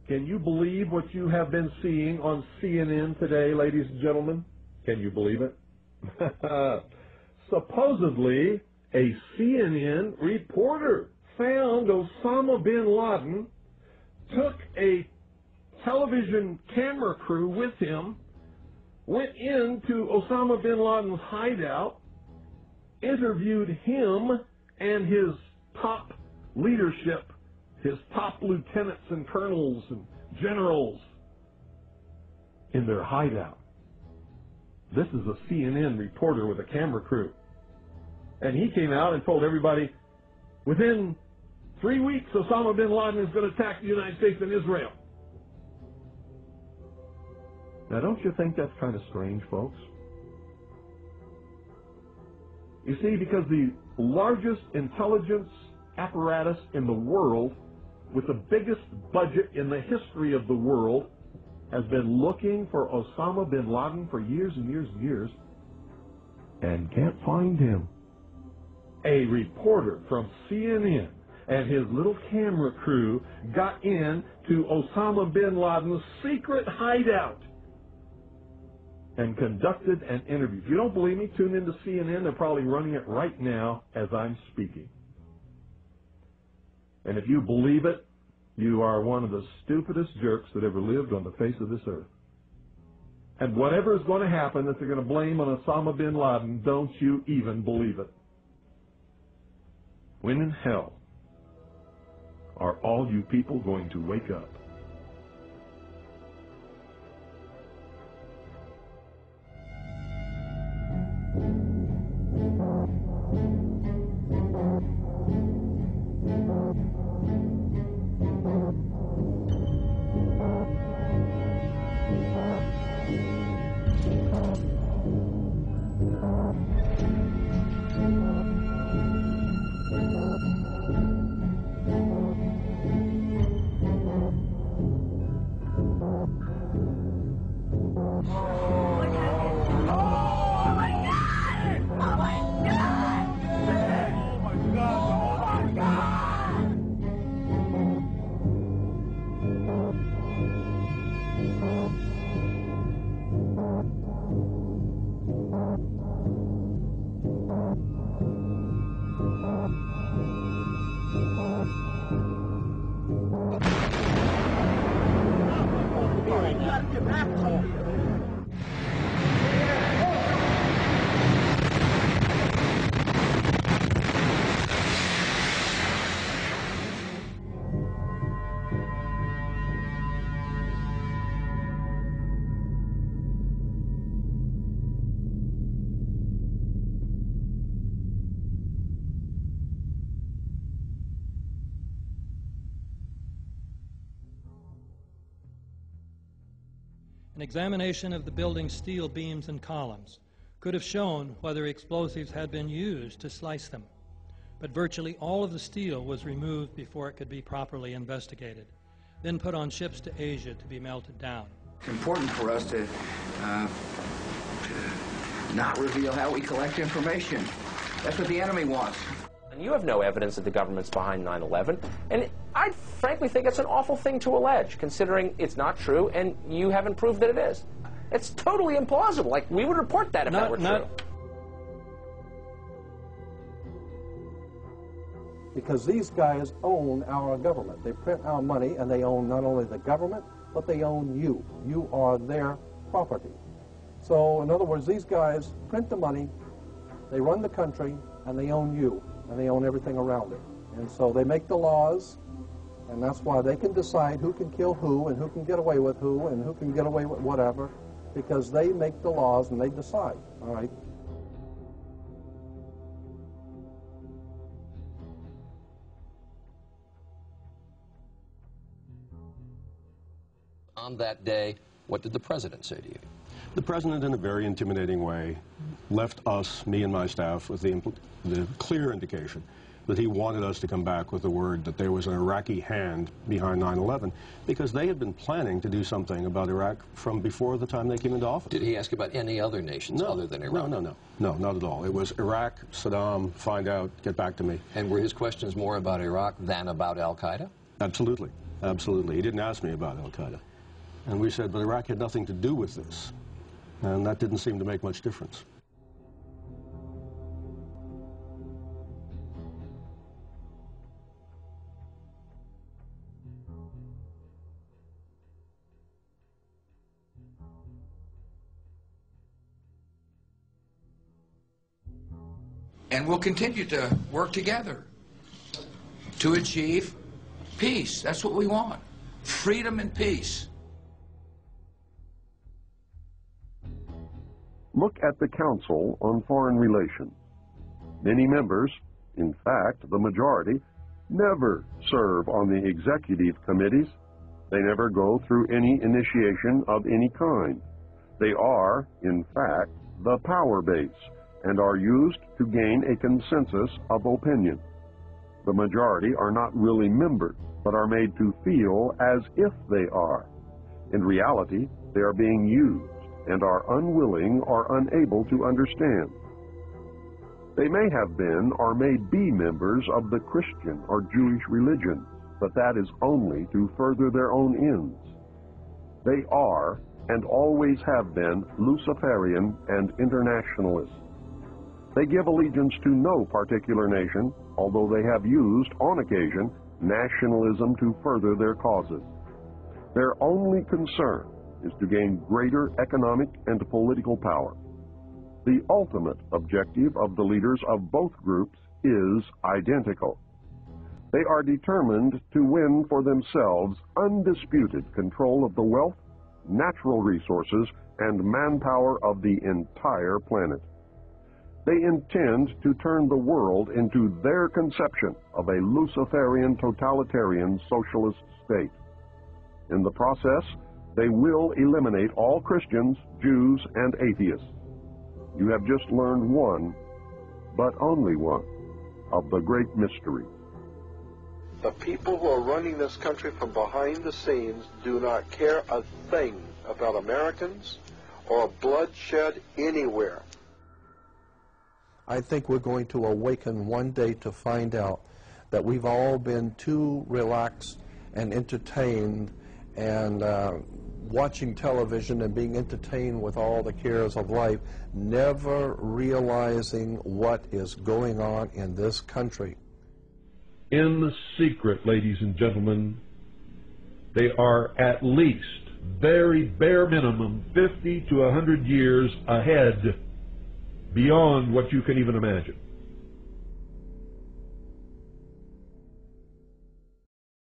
Can you believe what you have been seeing on CNN today, ladies and gentlemen? Can you believe it? Supposedly, a CNN reporter found Osama bin Laden, took a television camera crew with him, went into Osama bin Laden's hideout, interviewed him and his top leadership, his top lieutenants and colonels and generals in their hideout. This is a CNN reporter with a camera crew. And he came out and told everybody, within 3 weeks, Osama bin Laden is going to attack the United States and Israel. Now, don't you think that's kind of strange, folks? You see, because the largest intelligence apparatus in the world, with the biggest budget in the history of the world, has been looking for Osama bin Laden for years and years and years, and can't find him. A reporter from CNN and his little camera crew got in to Osama bin Laden's secret hideout and conducted an interview. If you don't believe me, tune into CNN. They're probably running it right now as I'm speaking. And if you believe it, you are one of the stupidest jerks that ever lived on the face of this earth. And whatever is going to happen that they're going to blame on Osama bin Laden, don't you even believe it. When in hell are all you people going to wake up? An examination of the building's steel beams and columns could have shown whether explosives had been used to slice them, but virtually all of the steel was removed before it could be properly investigated, then put on ships to Asia to be melted down. It's important for us to not reveal how we collect information. That's what the enemy wants. And you have no evidence that the government's behind 9/11, and I frankly think it's an awful thing to allege, considering it's not true, and you haven't proved that it is. It's totally implausible. Like, we would report that if that were true. Because these guys own our government. They print our money, and they own not only the government, but they own you. You are their property. So, in other words, these guys print the money, they run the country, and they own you, and they own everything around it. And so they make the laws, and that's why they can decide who can kill who, and who can get away with who, and who can get away with whatever, because they make the laws and they decide, all right? On that day, what did the president say to you? The president, in a very intimidating way, left us, me and my staff, with the clear indication that he wanted us to come back with the word that there was an Iraqi hand behind 9/11, because they had been planning to do something about Iraq from before the time they came into office. Did he ask about any other nations other than Iraq? No, not at all. It was Iraq, Saddam, find out, get back to me. And were his questions more about Iraq than about al-Qaeda? Absolutely. Absolutely. He didn't ask me about al-Qaeda. And we said, but Iraq had nothing to do with this. And that didn't seem to make much difference. And we'll continue to work together to achieve peace. That's what we want. Freedom and peace. Look at the Council on Foreign Relations. Many members, in fact, the majority, never serve on the executive committees. They never go through any initiation of any kind. They are, in fact, the power base and are used to gain a consensus of opinion. The majority are not really members, but are made to feel as if they are. In reality, they are being used and are unwilling or unable to understand. They may have been or may be members of the Christian or Jewish religion, but that is only to further their own ends. They are, and always have been, Luciferian and internationalists. They give allegiance to no particular nation, although they have used, on occasion, nationalism to further their causes. Their only concern is to gain greater economic and political power. The ultimate objective of the leaders of both groups is identical. They are determined to win for themselves undisputed control of the wealth, natural resources, and manpower of the entire planet. They intend to turn the world into their conception of a Luciferian totalitarian socialist state. In the process, they will eliminate all Christians, Jews, and atheists. You have just learned one, but only one, of the great mysteries. The people who are running this country from behind the scenes do not care a thing about Americans or bloodshed anywhere. I think we're going to awaken one day to find out that we've all been too relaxed and entertained and watching television and being entertained with all the cares of life, never realizing what is going on in this country. In the secret, ladies and gentlemen, they are at least, very bare minimum, 50 to 100 years ahead, beyond what you can even imagine.